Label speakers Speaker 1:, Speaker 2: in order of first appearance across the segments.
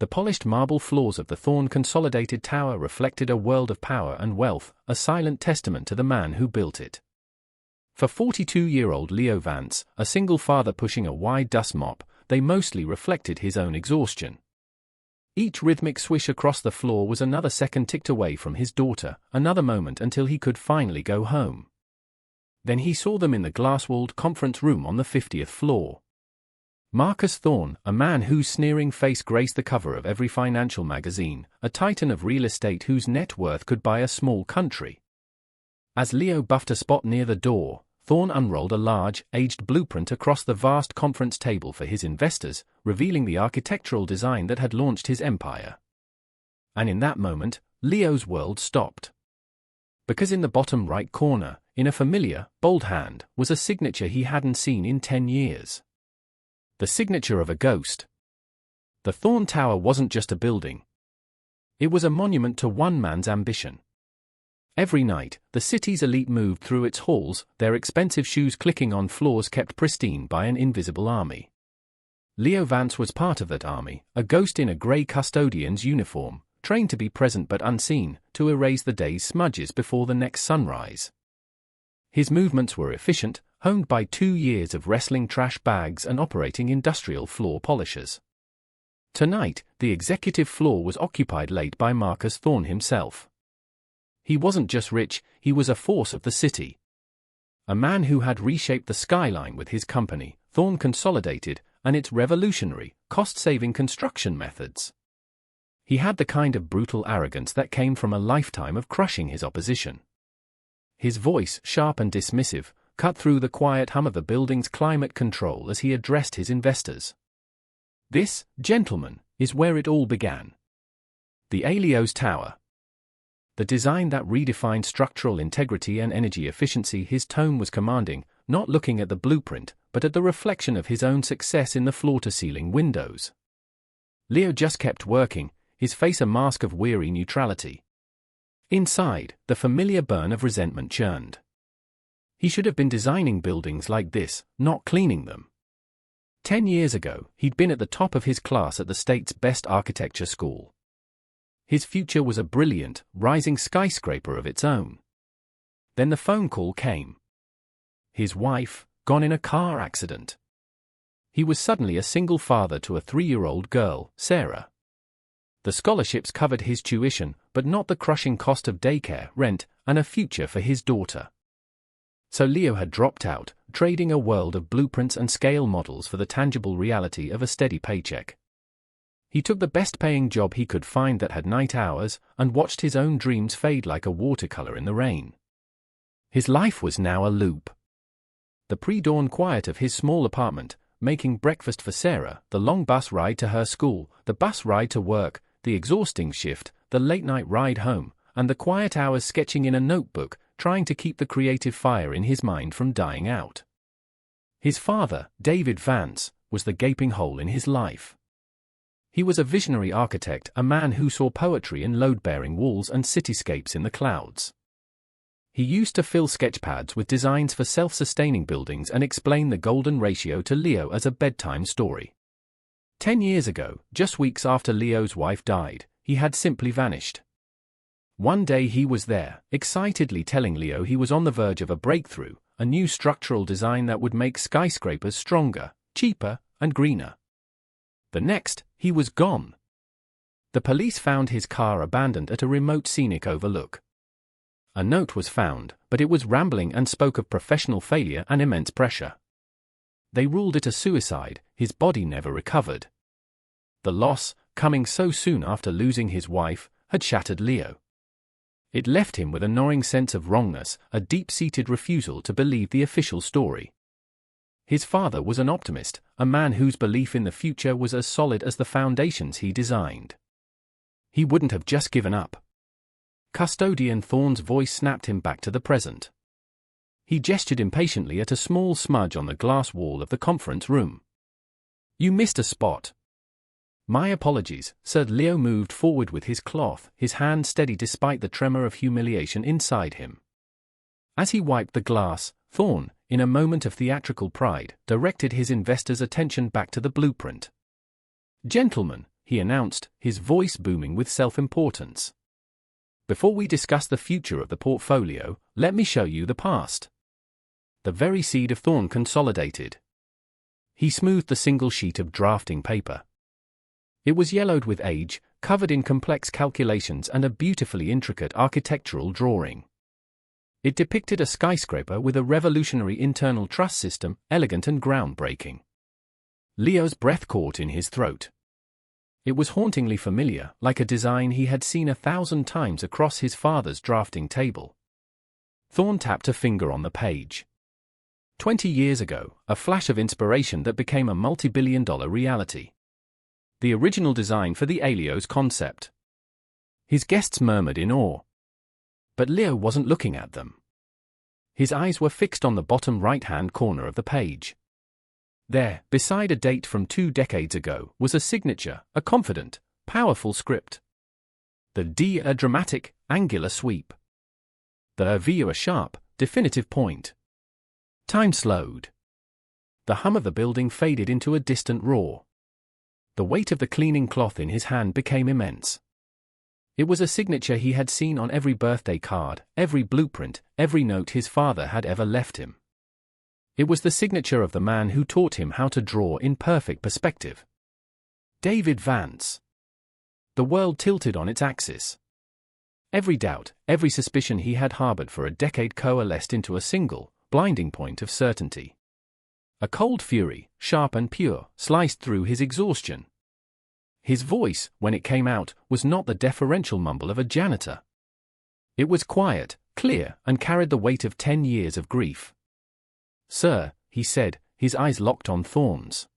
Speaker 1: The polished marble floors of the Thorn Consolidated Tower reflected a world of power and wealth, a silent testament to the man who built it. For 42-year-old Leo Vance, a single father pushing a wide dust mop, they mostly reflected his own exhaustion. Each rhythmic swish across the floor was another second ticked away from his daughter, another moment until he could finally go home. Then he saw them in the glass-walled conference room on the 50th floor. Marcus Thorn, a man whose sneering face graced the cover of every financial magazine, a titan of real estate whose net worth could buy a small country. As Leo buffed a spot near the door, Thorn unrolled a large, aged blueprint across the vast conference table for his investors, revealing the architectural design that had launched his empire. And in that moment, Leo's world stopped. Because in the bottom right corner, in a familiar, bold hand, was a signature he hadn't seen in 10 years. The signature of a ghost. The Thorn Tower wasn't just a building. It was a monument to one man's ambition. Every night, the city's elite moved through its halls, their expensive shoes clicking on floors kept pristine by an invisible army. Leo Vance was part of that army, a ghost in a grey custodian's uniform, trained to be present but unseen, to erase the day's smudges before the next sunrise. His movements were efficient, honed by 2 years of wrestling trash bags and operating industrial floor polishers. Tonight, the executive floor was occupied late by Marcus Thorn himself. He wasn't just rich, he was a force of the city. A man who had reshaped the skyline with his company, Thorn Consolidated, and its revolutionary, cost-saving construction methods. He had the kind of brutal arrogance that came from a lifetime of crushing his opposition. His voice, sharp and dismissive, cut through the quiet hum of the building's climate control as he addressed his investors. This, gentlemen, is where it all began. The Leo's Tower. The design that redefined structural integrity and energy efficiency. His tone was commanding, not looking at the blueprint, but at the reflection of his own success in the floor-to-ceiling windows. Leo just kept working, his face a mask of weary neutrality. Inside, the familiar burn of resentment churned. He should have been designing buildings like this, not cleaning them. 10 years ago, he'd been at the top of his class at the state's best architecture school. His future was a brilliant, rising skyscraper of its own. Then the phone call came. His wife, gone in a car accident. He was suddenly a single father to a 3-year-old girl, Sarah. The scholarships covered his tuition, but not the crushing cost of daycare, rent, and a future for his daughter. So Leo had dropped out, trading a world of blueprints and scale models for the tangible reality of a steady paycheck. He took the best-paying job he could find that had night hours, and watched his own dreams fade like a watercolor in the rain. His life was now a loop. The pre-dawn quiet of his small apartment, making breakfast for Sarah, the long bus ride to her school, the bus ride to work, the exhausting shift, the late-night ride home, and the quiet hours sketching in a notebook, trying to keep the creative fire in his mind from dying out. His father, David Vance, was the gaping hole in his life. He was a visionary architect, a man who saw poetry in load-bearing walls and cityscapes in the clouds. He used to fill sketchpads with designs for self-sustaining buildings and explain the golden ratio to Leo as a bedtime story. 10 years ago, just weeks after Leo's wife died, he had simply vanished. One day he was there, excitedly telling Leo he was on the verge of a breakthrough, a new structural design that would make skyscrapers stronger, cheaper, and greener. The next, he was gone. The police found his car abandoned at a remote scenic overlook. A note was found, but it was rambling and spoke of professional failure and immense pressure. They ruled it a suicide, his body never recovered. The loss, coming so soon after losing his wife, had shattered Leo. It left him with a gnawing sense of wrongness, a deep-seated refusal to believe the official story. His father was an optimist, a man whose belief in the future was as solid as the foundations he designed. He wouldn't have just given up. Custodian Thorn's voice snapped him back to the present. He gestured impatiently at a small smudge on the glass wall of the conference room. "You missed a spot." "My apologies," Sir Leo moved forward with his cloth, his hand steady despite the tremor of humiliation inside him. As he wiped the glass, Thorn, in a moment of theatrical pride, directed his investors' attention back to the blueprint. "Gentlemen," he announced, his voice booming with self-importance. Before we discuss the future of the portfolio, let me show you the past. The very seed of Thorn consolidated. He smoothed the single sheet of drafting paper. It was yellowed with age, covered in complex calculations and a beautifully intricate architectural drawing. It depicted a skyscraper with a revolutionary internal truss system, elegant and groundbreaking. Leo's breath caught in his throat. It was hauntingly familiar, like a design he had seen 1,000 times across his father's drafting table. Thorn tapped a finger on the page. 20 years ago, a flash of inspiration that became a multi-billion-dollar reality. The original design for the Alios concept. His guests murmured in awe. But Leo wasn't looking at them. His eyes were fixed on the bottom right-hand corner of the page. There, beside a date from 2 decades ago, was a signature, a confident, powerful script. The D a dramatic, angular sweep. The V a sharp, definitive point. Time slowed. The hum of the building faded into a distant roar. The weight of the cleaning cloth in his hand became immense. It was a signature he had seen on every birthday card, every blueprint, every note his father had ever left him. It was the signature of the man who taught him how to draw in perfect perspective. David Vance. The world tilted on its axis. Every doubt, every suspicion he had harbored for a decade coalesced into a single, blinding point of certainty. A cold fury, sharp and pure, sliced through his exhaustion. His voice, when it came out, was not the deferential mumble of a janitor. It was quiet, clear, and carried the weight of 10 years of grief. "Sir," he said, his eyes locked on Thorn's.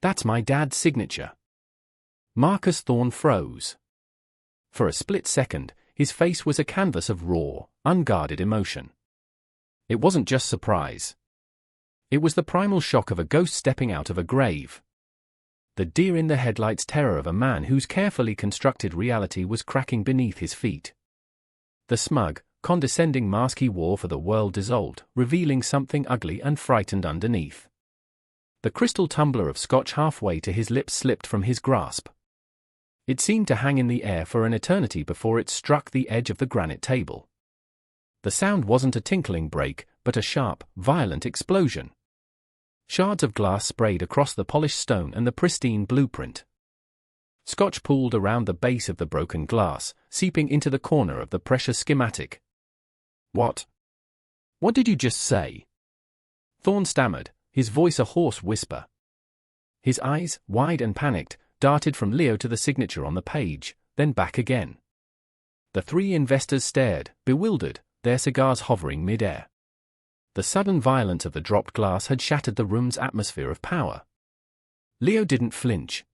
Speaker 1: "That's my dad's signature." Marcus Thorn froze. For a split second, his face was a canvas of raw, unguarded emotion. It wasn't just surprise. It was the primal shock of a ghost stepping out of a grave. The deer in the headlights terror of a man whose carefully constructed reality was cracking beneath his feet. The smug, condescending mask he wore for the world dissolved, revealing something ugly and frightened underneath. The crystal tumbler of scotch halfway to his lips slipped from his grasp. It seemed to hang in the air for an eternity before it struck the edge of the granite table. The sound wasn't a tinkling break, but a sharp, violent explosion. Shards of glass sprayed across the polished stone and the pristine blueprint. Scotch pooled around the base of the broken glass, seeping into the corner of the precious schematic. "What? What did you just say?" Thorn stammered, his voice a hoarse whisper. His eyes, wide and panicked, darted from Leo to the signature on the page, then back again. The 3 investors stared, bewildered, their cigars hovering mid-air. The sudden violence of the dropped glass had shattered the room's atmosphere of power. Leo didn't flinch.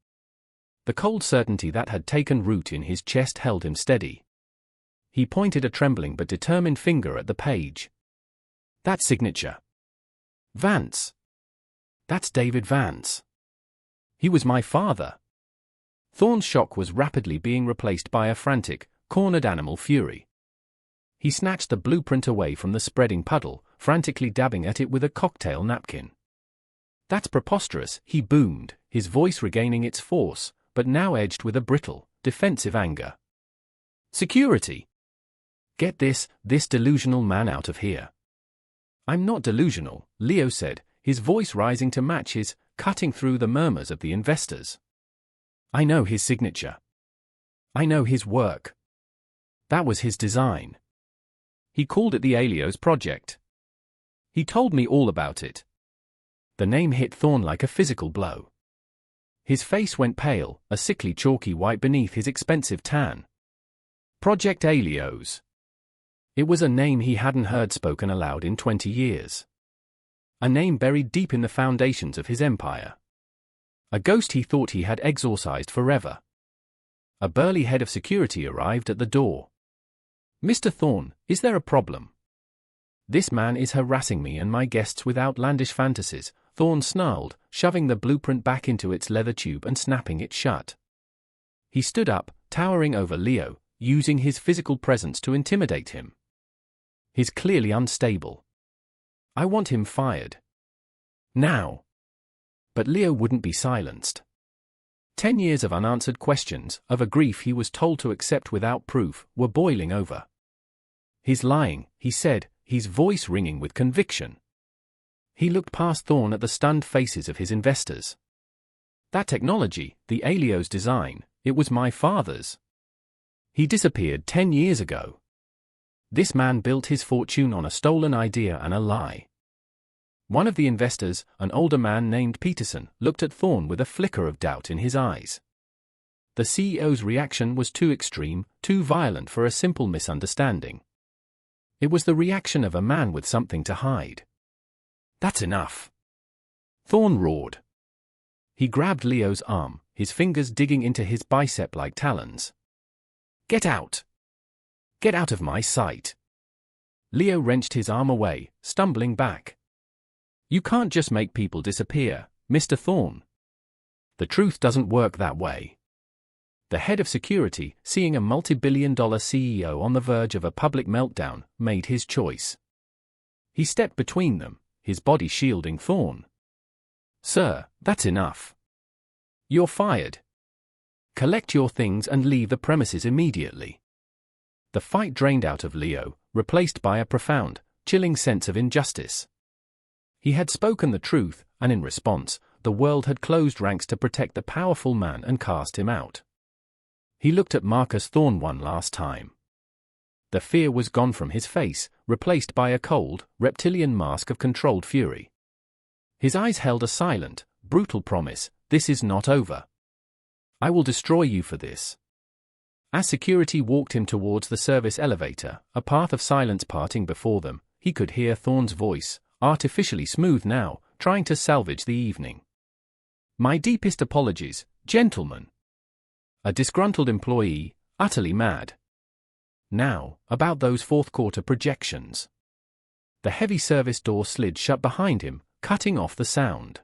Speaker 1: The cold certainty that had taken root in his chest held him steady. He pointed a trembling but determined finger at the page. "That signature. Vance. That's David Vance. He was my father." Thorn's shock was rapidly being replaced by a frantic, cornered animal fury. He snatched the blueprint away from the spreading puddle, frantically dabbing at it with a cocktail napkin. "That's preposterous," he boomed, his voice regaining its force, but now edged with a brittle, defensive anger. "Security! Get this delusional man out of here." "I'm not delusional," Leo said, his voice rising to match his, cutting through the murmurs of the investors. "I know his signature. I know his work. That was his design. He called it the Alios Project. He told me all about it." The name hit Thorn like a physical blow. His face went pale, a sickly chalky white beneath his expensive tan. Project Alios. It was a name he hadn't heard spoken aloud in 20 years. A name buried deep in the foundations of his empire. A ghost he thought he had exorcised forever. A burly head of security arrived at the door. "Mr. Thorn, is there a problem?" "This man is harassing me and my guests with outlandish fantasies," Thorn snarled, shoving the blueprint back into its leather tube and snapping it shut. He stood up, towering over Leo, using his physical presence to intimidate him. He's clearly unstable. I want him fired. Now. But Leo wouldn't be silenced. 10 years of unanswered questions, of a grief he was told to accept without proof, were boiling over. "He's lying," he said, his voice ringing with conviction. He looked past Thorne at the stunned faces of his investors. "That technology, the Alios design, it was my father's. He disappeared 10 years ago. This man built his fortune on a stolen idea and a lie." One of the investors, an older man named Peterson, looked at Thorne with a flicker of doubt in his eyes. The CEO's reaction was too extreme, too violent for a simple misunderstanding. It was the reaction of a man with something to hide. "That's enough!" Thorne roared. He grabbed Leo's arm, his fingers digging into his bicep like talons. "Get out! Get out of my sight!" Leo wrenched his arm away, stumbling back. "You can't just make people disappear, Mr. Thorne. The truth doesn't work that way." The head of security, seeing a multi-billion-dollar CEO on the verge of a public meltdown, made his choice. He stepped between them, his body shielding Thorne. "Sir, that's enough. You're fired. Collect your things and leave the premises immediately." The fight drained out of Leo, replaced by a profound, chilling sense of injustice. He had spoken the truth, and in response, the world had closed ranks to protect the powerful man and cast him out. He looked at Marcus Thorne one last time. The fear was gone from his face, replaced by a cold, reptilian mask of controlled fury. His eyes held a silent, brutal promise: "This is not over. I will destroy you for this." As security walked him towards the service elevator, a path of silence parting before them, he could hear Thorne's voice, artificially smooth now, trying to salvage the evening. "My deepest apologies, gentlemen." A disgruntled employee, utterly mad. "Now, about those fourth-quarter projections." The heavy service door slid shut behind him, cutting off the sound.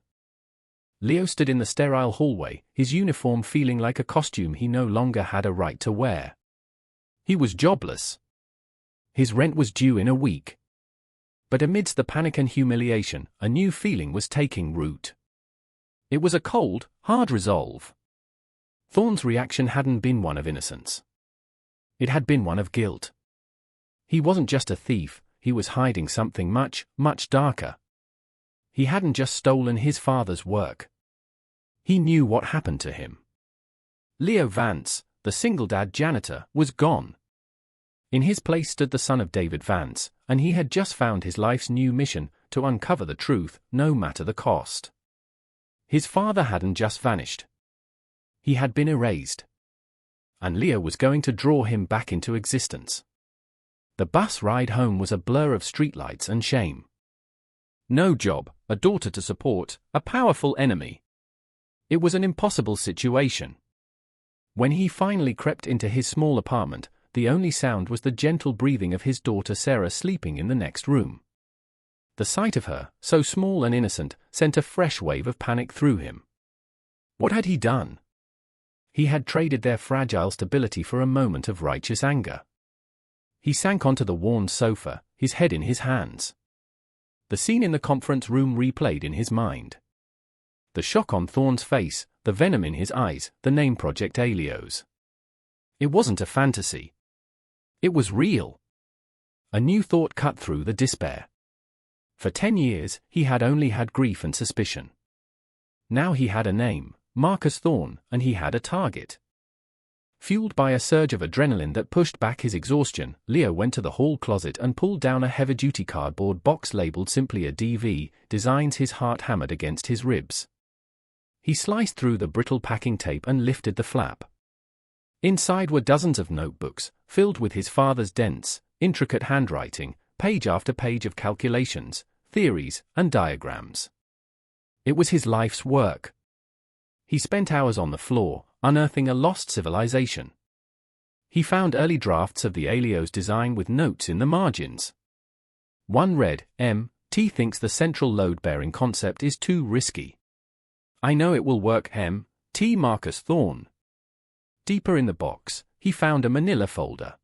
Speaker 1: Leo stood in the sterile hallway, his uniform feeling like a costume he no longer had a right to wear. He was jobless. His rent was due in a week. But amidst the panic and humiliation, a new feeling was taking root. It was a cold, hard resolve. Thorne's reaction hadn't been one of innocence. It had been one of guilt. He wasn't just a thief, he was hiding something much, much darker. He hadn't just stolen his father's work. He knew what happened to him. Leo Vance, the single-dad janitor, was gone. In his place stood the son of David Vance, and he had just found his life's new mission, to uncover the truth, no matter the cost. His father hadn't just vanished. He had been erased. And Leo was going to draw him back into existence. The bus ride home was a blur of streetlights and shame. No job, a daughter to support, a powerful enemy. It was an impossible situation. When he finally crept into his small apartment, the only sound was the gentle breathing of his daughter Sarah sleeping in the next room. The sight of her, so small and innocent, sent a fresh wave of panic through him. What had he done? He had traded their fragile stability for a moment of righteous anger. He sank onto the worn sofa, his head in his hands. The scene in the conference room replayed in his mind. The shock on Thorne's face, the venom in his eyes, the name Project Alios. It wasn't a fantasy. It was real. A new thought cut through the despair. For 10 years, he had only had grief and suspicion. Now he had a name, Marcus Thorne, and he had a target. Fueled by a surge of adrenaline that pushed back his exhaustion, Leo went to the hall closet and pulled down a heavy-duty cardboard box labeled simply a DV, designs his heart hammered against his ribs. He sliced through the brittle packing tape and lifted the flap. Inside were dozens of notebooks, filled with his father's dense, intricate handwriting, page after page of calculations, theories, and diagrams. It was his life's work. He spent hours on the floor, unearthing a lost civilization. He found early drafts of the Alios design with notes in the margins. One read, "M.T. thinks the central load-bearing concept is too risky. I know it will work, M.T. Marcus Thorne." Deeper in the box, he found a manila folder.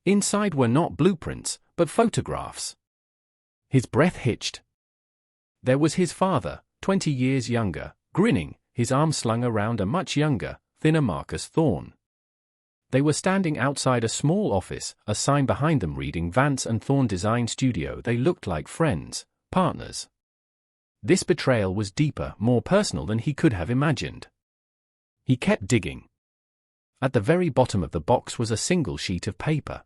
Speaker 1: Inside were not blueprints, but photographs. His breath hitched. There was his father, 20 years younger, grinning, his arm slung around a much younger, thinner Marcus Thorne. They were standing outside a small office, a sign behind them reading Vance and Thorne Design Studio. They looked like friends, partners. This betrayal was deeper, more personal than he could have imagined. He kept digging. At the very bottom of the box was a single sheet of paper.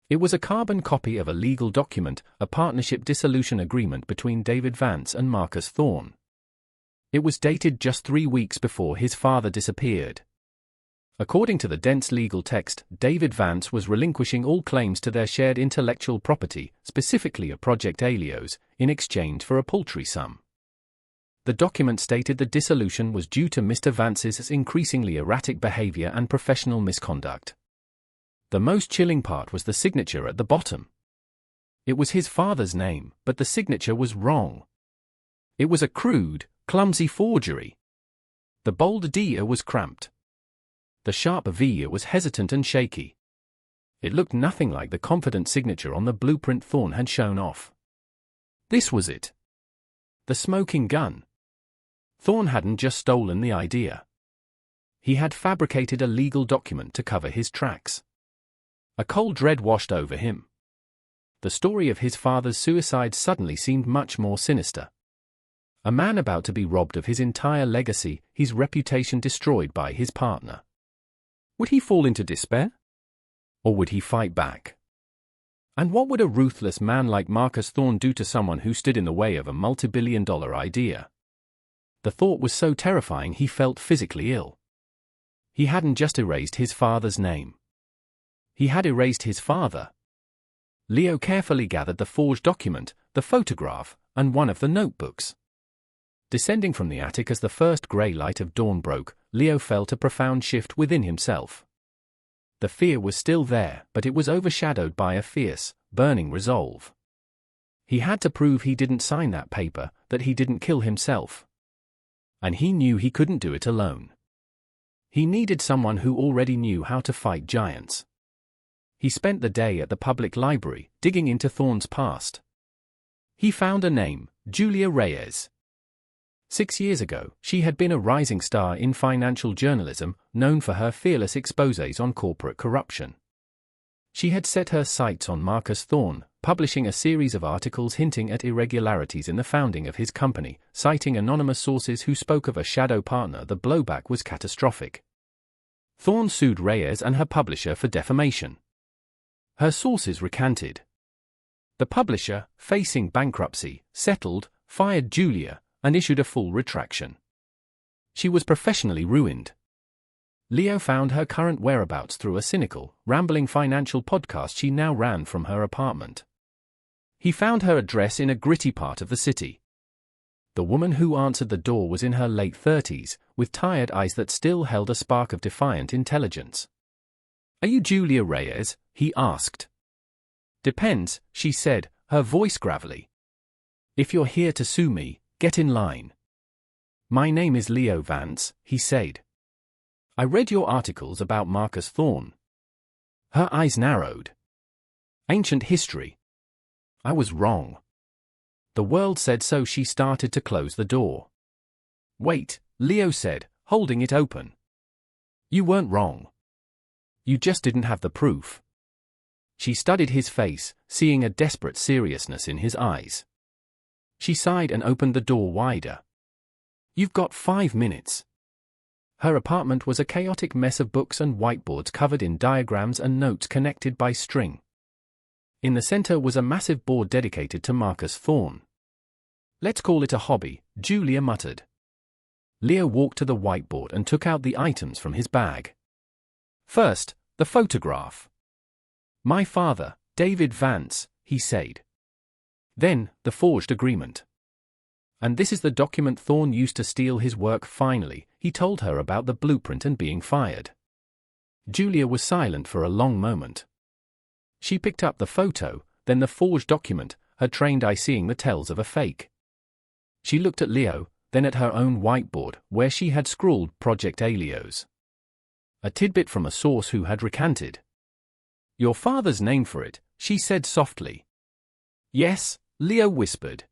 Speaker 1: It was a carbon copy of a legal document, a partnership dissolution agreement between David Vance and Marcus Thorne. It was dated just 3 weeks before his father disappeared. According to the dense legal text, David Vance was relinquishing all claims to their shared intellectual property, specifically a Project Helios, in exchange for a paltry sum. The document stated the dissolution was due to Mr. Vance's increasingly erratic behavior and professional misconduct. The most chilling part was the signature at the bottom. It was his father's name, but the signature was wrong. It was a crude, clumsy forgery. The bold D was cramped. The sharp V was hesitant and shaky. It looked nothing like the confident signature on the blueprint Thorne had shown off. This was it. The smoking gun. Thorne hadn't just stolen the idea. He had fabricated a legal document to cover his tracks. A cold dread washed over him. The story of his father's suicide suddenly seemed much more sinister. A man about to be robbed of his entire legacy, his reputation destroyed by his partner. Would he fall into despair? Or would he fight back? And what would a ruthless man like Marcus Thorne do to someone who stood in the way of a multi-billion-dollar idea? The thought was so terrifying he felt physically ill. He hadn't just erased his father's name. He had erased his father. Leo carefully gathered the forged document, the photograph, and one of the notebooks. Descending from the attic as the first grey light of dawn broke, Leo felt a profound shift within himself. The fear was still there, but it was overshadowed by a fierce, burning resolve. He had to prove he didn't sign that paper, that he didn't kill himself. And he knew he couldn't do it alone. He needed someone who already knew how to fight giants. He spent the day at the public library, digging into Thorne's past. He found a name, Julia Reyes. 6 years ago, she had been a rising star in financial journalism, known for her fearless exposés on corporate corruption. She had set her sights on Marcus Thorne, publishing a series of articles hinting at irregularities in the founding of his company, citing anonymous sources who spoke of a shadow partner. The blowback was catastrophic. Thorne sued Reyes and her publisher for defamation. Her sources recanted. The publisher, facing bankruptcy, settled, fired Julia, and issued a full retraction. She was professionally ruined. Leo found her current whereabouts through a cynical, rambling financial podcast she now ran from her apartment. He found her address in a gritty part of the city. The woman who answered the door was in her late 30s, with tired eyes that still held a spark of defiant intelligence. "Are you Julia Reyes?" he asked. "Depends," she said, her voice gravelly. "If you're here to sue me, get in line." "My name is Leo Vance," he said. "I read your articles about Marcus Thorne." Her eyes narrowed. "Ancient history. I was wrong. The world said so." She started to close the door. "Wait," Leo said, holding it open. "You weren't wrong. You just didn't have the proof." She studied his face, seeing a desperate seriousness in his eyes. She sighed and opened the door wider. "You've got 5 minutes." Her apartment was a chaotic mess of books and whiteboards covered in diagrams and notes connected by string. In the center was a massive board dedicated to Marcus Thorne. "Let's call it a hobby," Julia muttered. Leo walked to the whiteboard and took out the items from his bag. First, the photograph. "My father, David Vance," he said. Then, the forged agreement. "And this is the document Thorne used to steal his work." Finally, he told her about the blueprint and being fired. Julia was silent for a long moment. She picked up the photo, then the forged document, her trained eye seeing the tells of a fake. She looked at Leo, then at her own whiteboard, where she had scrawled Project Helios. A tidbit from a source who had recanted. "Your father's name for it," she said softly. "Yes," Leo whispered.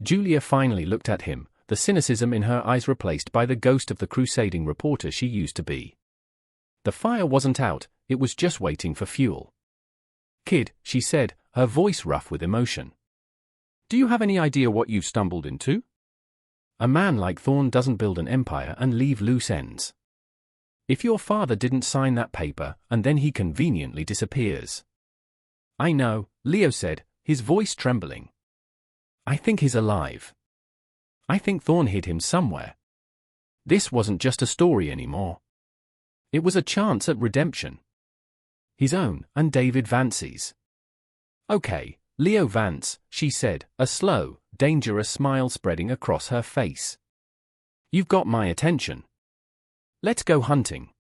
Speaker 1: Julia finally looked at him, the cynicism in her eyes replaced by the ghost of the crusading reporter she used to be. The fire wasn't out, it was just waiting for fuel. "Kid," she said, her voice rough with emotion. "Do you have any idea what you've stumbled into? A man like Thorne doesn't build an empire and leave loose ends. If your father didn't sign that paper, and then he conveniently disappears." "I know," Leo said, his voice trembling. "I think he's alive. I think Thorne hid him somewhere." This wasn't just a story anymore. It was a chance at redemption. His own, and David Vance's. "Okay, Leo Vance," she said, a slow, dangerous smile spreading across her face. "You've got my attention. Let's go hunting."